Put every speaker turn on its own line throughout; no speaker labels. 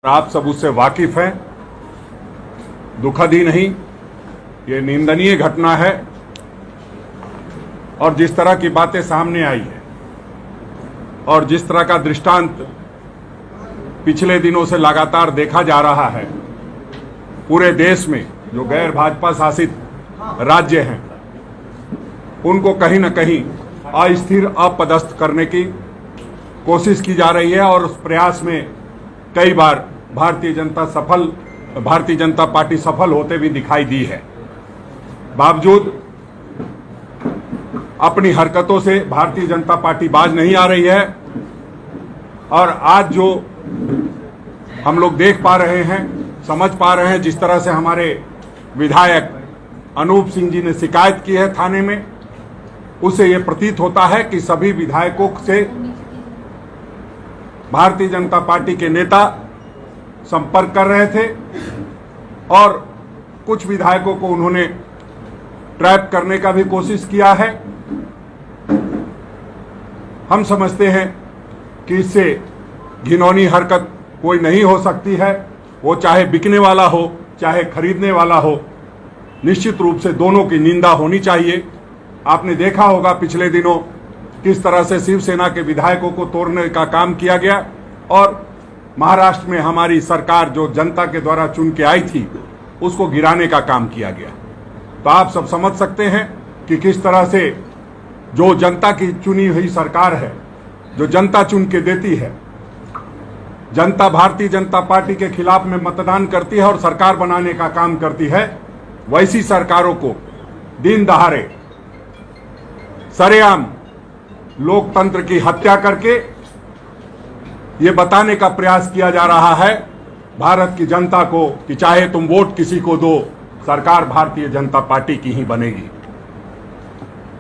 आप सब उससे वाकिफ हैं। दुखद ही नहीं, ये निंदनीय घटना है। और जिस तरह की बातें सामने आई है और जिस तरह का दृष्टांत पिछले दिनों से लगातार देखा जा रहा है, पूरे देश में जो गैर भाजपा शासित राज्य हैं उनको कहीं न कहीं अस्थिर, अपदस्थ करने की कोशिश की जा रही है। और उस प्रयास में कई बार भारतीय जनता पार्टी सफल होते भी दिखाई दी है। बावजूद अपनी हरकतों से भारतीय जनता पार्टी बाज नहीं आ रही है। और आज जो हम लोग देख पा रहे हैं, समझ पा रहे हैं, जिस तरह से हमारे विधायक अनूप सिंह जी ने शिकायत की है थाने में, उससे यह प्रतीत होता है कि सभी विधायकों से भारतीय जनता पार्टी के नेता संपर्क कर रहे थे और कुछ विधायकों को उन्होंने ट्रैप करने का भी कोशिश किया है। हम समझते हैं कि इससे घिनौनी हरकत कोई नहीं हो सकती है, वो चाहे बिकने वाला हो चाहे खरीदने वाला हो। निश्चित रूप से दोनों की निंदा होनी चाहिए। आपने देखा होगा पिछले दिनों किस तरह से शिवसेना के विधायकों को तोड़ने का काम किया गया और महाराष्ट्र में हमारी सरकार जो जनता के द्वारा चुन के आई थी उसको गिराने का काम किया गया। तो आप सब समझ सकते हैं कि किस तरह से जो जनता की चुनी हुई सरकार है, जो जनता चुन के देती है, जनता भारतीय जनता पार्टी के खिलाफ में मतदान करती है और सरकार बनाने का काम करती है, वैसी सरकारों को दिन दहाड़े सरेआम लोकतंत्र की हत्या करके ये बताने का प्रयास किया जा रहा है भारत की जनता को कि चाहे तुम वोट किसी को दो, सरकार भारतीय जनता पार्टी की ही बनेगी।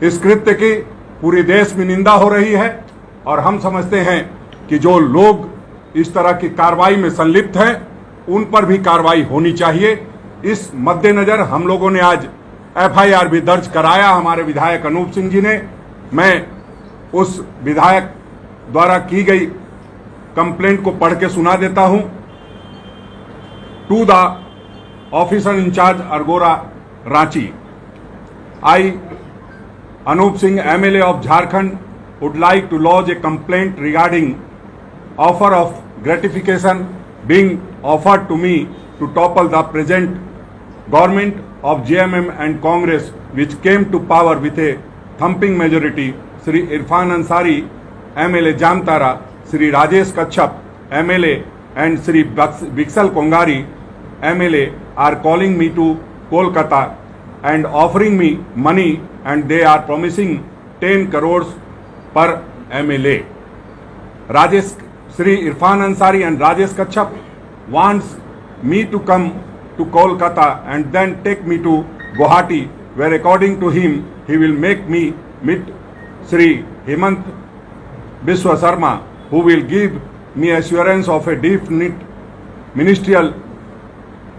इस कृत्य की पूरे देश में निंदा हो रही है और हम समझते हैं कि जो लोग इस तरह की कार्रवाई में संलिप्त हैं उन पर भी कार्रवाई होनी चाहिए। इस मद्देनजर हम लोगों ने आज एफआईआर भी दर्ज कराया, हमारे विधायक अनूप सिंह जी ने। मैं उस विधायक द्वारा की गई कंप्लेंट को पढ़ के सुना देता हूं। To the officer in-charge Argora Ranchi, I Anup Singh, MLA of Jharkhand, would like to lodge a complaint regarding offer of gratification being offered to me to topple the present government of JMM and Congress, which came to power with a thumping majority. Shri Irfan Ansari, MLA Jamtara, Shri Rajesh Kachchap, MLA, and Shri Bixal Kongari, MLA, are calling me to Kolkata and offering me money, and they are promising 10 crores per MLA. Shri Irfan Ansari and Rajesh Kachchap wants me to come to Kolkata and then take me to Guwahati, where according to him, he will make me meet Shri Hemant Biswa Sharma, who will give me assurance of a definite ministerial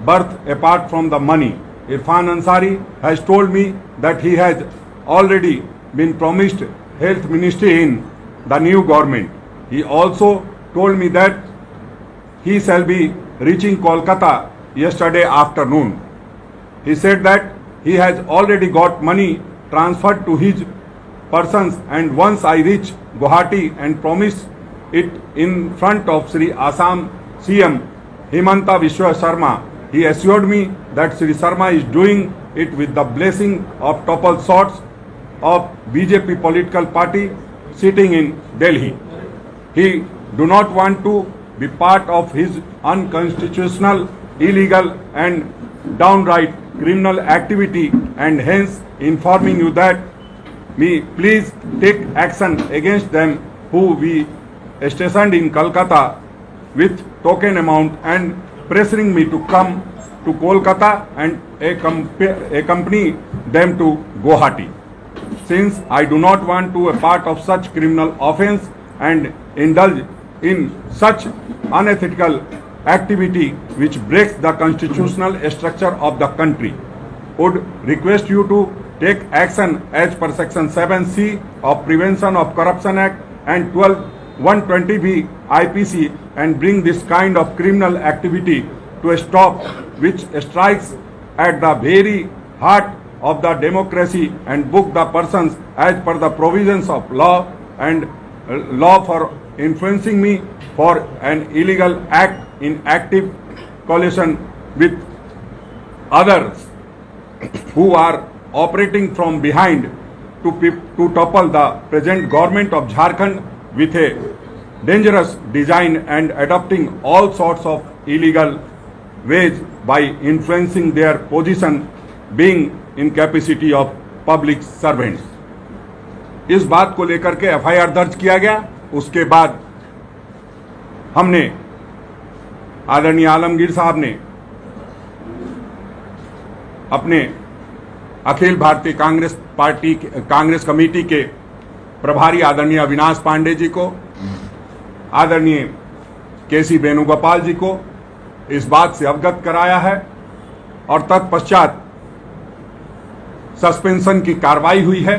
berth apart from the money. Irfan Ansari has told me that he has already been promised health ministry in the new government. He also told me that he shall be reaching Kolkata yesterday afternoon. He said that he has already got money transferred to his persons, and once I reach Guwahati and promise it in front of Shri Assam CM Himanta Biswa Sharma, he assured me that Shri Sharma is doing it with the blessing of topple sorts of BJP political party sitting in Delhi. He do not want to be part of his unconstitutional, illegal and downright criminal activity, and hence informing you that me please take action against them who we stationed in Kolkata with token amount and pressuring me to come to Kolkata and accompany them to Guwahati. Since I do not want to be a part of such criminal offence and indulge in such unethical activity which breaks the constitutional structure of the country, would request you to take action as per Section 7C of Prevention of Corruption Act and 12 120B IPC and bring this kind of criminal activity to a stop, which strikes at the very heart of the democracy and book the persons as per the provisions of law and law for influencing me for an illegal act in active coalition with others who are operating from behind to topple the present government of Jharkhand with a dangerous design and adopting all sorts of illegal ways by influencing their position being in capacity of public servants. इस बात को लेकर के FIR दर्ज किया गया। उसके बाद हमने आदरणीय आलमगीर साहब ने अपने अखिल भारतीय कांग्रेस कमेटी के प्रभारी आदरणीय अविनाश पांडे जी को, आदरणीय केसी वेणुगोपाल जी को इस बात से अवगत कराया है और तत्पश्चात सस्पेंशन की कार्रवाई हुई है।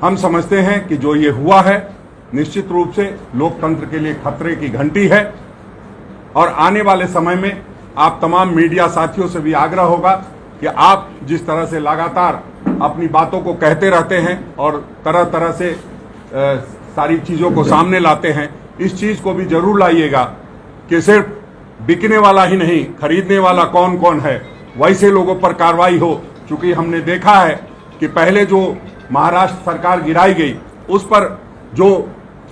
हम समझते हैं कि जो ये हुआ है निश्चित रूप से लोकतंत्र के लिए खतरे की घंटी है और आने वाले समय में आप तमाम मीडिया साथियों से भी आग्रह होगा कि आप जिस तरह से लगातार अपनी बातों को कहते रहते हैं और तरह तरह से सारी चीजों को सामने लाते हैं, इस चीज को भी जरूर लाइएगा कि सिर्फ बिकने वाला ही नहीं, खरीदने वाला कौन कौन है वैसे लोगों पर कार्रवाई हो। चूंकि हमने देखा है कि पहले जो महाराष्ट्र सरकार गिराई गई उस पर जो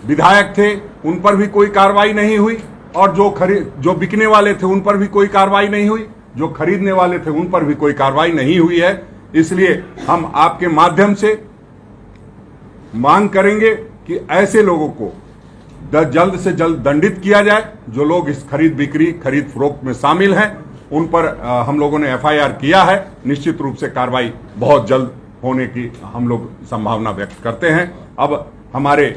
विधायक थे उन पर भी कोई कार्रवाई नहीं हुई और जो बिकने वाले थे उन पर भी कोई कार्रवाई नहीं हुई, जो खरीदने वाले थे उन पर भी कोई कार्रवाई नहीं हुई है। इसलिए हम आपके माध्यम से मांग करेंगे कि ऐसे लोगों को जल्द से जल्द दंडित किया जाए। जो लोग इस खरीद बिक्री खरीद फरोख्त में शामिल हैं उन पर हम लोगों ने एफआईआर किया है। निश्चित रूप से कार्रवाई बहुत जल्द होने की हम लोग संभावना व्यक्त करते हैं। अब हमारे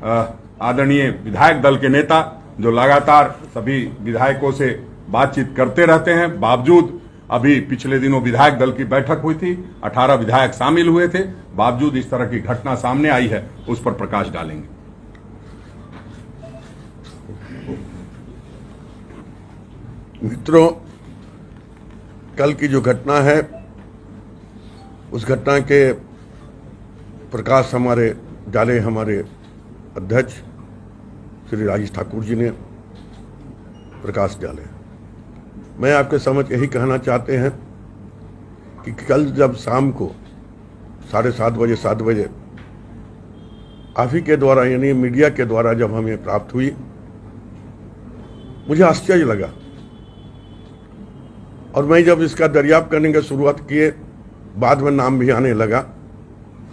आदरणीय विधायक दल के नेता जो लगातार सभी विधायकों से बातचीत करते रहते हैं, बावजूद अभी पिछले दिनों विधायक दल की बैठक हुई थी, 18 विधायक शामिल हुए थे, बावजूद इस तरह की घटना सामने आई है, उस पर प्रकाश डालेंगे।
मित्रों, कल की जो घटना है उस घटना के प्रकाश हमारे डाले हमारे अध्यक्ष श्री राजेश ठाकुर जी ने प्रकाश डाले। मैं आपके समझ यही कहना चाहते हैं कि कल जब शाम को 7:30 7 बजे आप ही के द्वारा यानी मीडिया के द्वारा जब हमें प्राप्त हुई, मुझे आश्चर्य लगा और मैं जब इसका दरियाफ्त करने की शुरुआत किए, बाद में नाम भी आने लगा।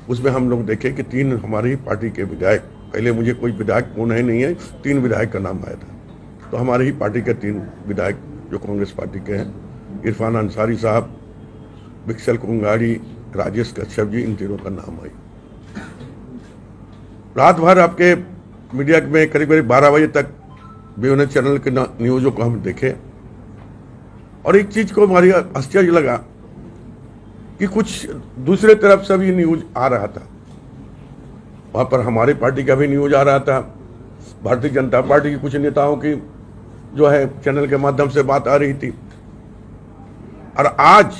उसमें हम लोग देखे कि 3 हमारी ही पार्टी के विधायक, पहले मुझे कोई विधायक कौन है नहीं है, 3 विधायक का नाम आया था। तो हमारी ही पार्टी के 3 विधायक जो कांग्रेस पार्टी के हैं, इरफान अंसारी साहब, विक्सल कुंगाड़ी, राजेश कच्छप जी, इन तीनों का नाम आई। रात भर आपके मीडिया में करीब करीब 12 बजे तक विभिन्न चैनल के न्यूज़ों को हम देखे और एक चीज को हमारी आश्चर्य लगा कि कुछ दूसरे तरफ से भी न्यूज आ रहा था। वहां पर हमारी पार्टी का भी न्यूज आ रहा था, भारतीय जनता पार्टी के कुछ नेताओं की जो है चैनल के माध्यम से बात आ रही थी। और आज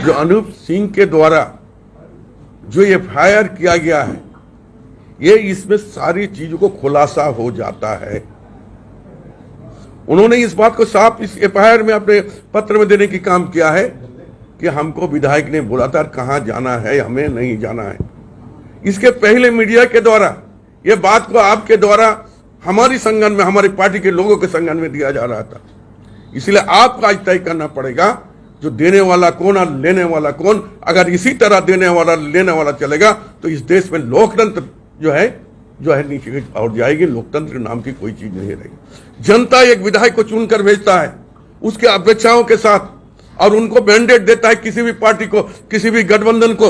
जो अनूप सिंह के द्वारा जो एफआईआर किया गया है, ये इसमें सारी चीजों को खुलासा हो जाता है। उन्होंने इस बात को साफ इस एफआईआर में अपने पत्र में देने की काम किया है कि हमको विधायक ने बोला था कहां जाना है, हमें नहीं जाना है। इसके पहले मीडिया के द्वारा ये बात को आपके द्वारा हमारी संगठन में, हमारी पार्टी के लोगों के संगठन में दिया जा रहा था। इसलिए आपको आज तय करना पड़ेगा जो देने वाला कौन और लेने वाला कौन। अगर इसी तरह देने वाला लेने वाला चलेगा तो इस देश में लोकतंत्र जो है नीचे और जाएगी। लोकतंत्र नाम की कोई चीज नहीं रहेगी। जनता एक विधायक को चुनकर भेजता है उसके अपेक्षाओं के साथ और उनको मैंडेट देता है किसी भी पार्टी को, किसी भी गठबंधन को,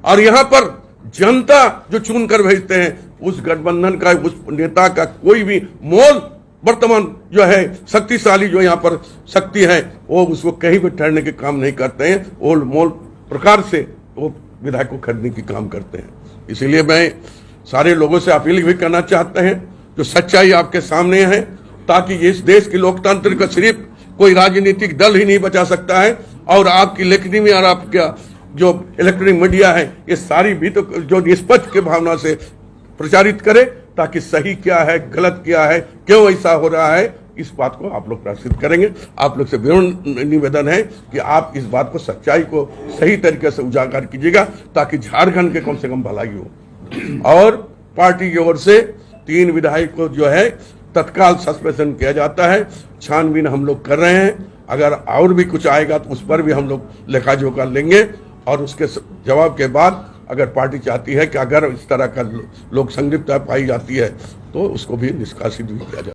और यहां पर जनता जो चुनकर भेजते हैं उस गठबंधन का, उस नेता का कोई भी मोल वर्तमान जो है शक्तिशाली जो यहाँ पर शक्ति है वो उसको कहीं भी ठहरने के काम नहीं करते हैं। वो मोल प्रकार से वो विधायक को खरीदने की काम करते हैं। इसीलिए मैं सारे लोगों से अपील भी करना चाहते हैं जो सच्चाई आपके सामने है, ताकि इस देश की लोकतंत्र का सिर्फ कोई राजनीतिक दल ही नहीं बचा सकता है, और आपकी लेखनी में और आपका जो इलेक्ट्रॉनिक मीडिया है ये सारी भी तो जो निष्पक्ष की भावना से प्रचारित करे, ताकि सही क्या है, गलत क्या है, क्यों ऐसा हो रहा है, इस बात को आप लोग प्रदर्शित करेंगे। आप लोग से विनम्र निवेदन है कि आप इस बात को, सच्चाई को सही तरीके से उजागर कीजिएगा, ताकि झारखंड के कम से कम भलाई हो। और पार्टी की ओर से 3 विधायक को जो है तत्काल सस्पेंशन किया जाता है। छानबीन हम लोग कर रहे हैं, अगर और भी कुछ आएगा तो उस पर भी हम लोग लेखा जोखा लेंगे, और उसके जवाब के बाद अगर पार्टी चाहती है कि अगर इस तरह का लोग संलिप्तता पाई जाती है तो उसको भी निष्कासित भी किया जाए।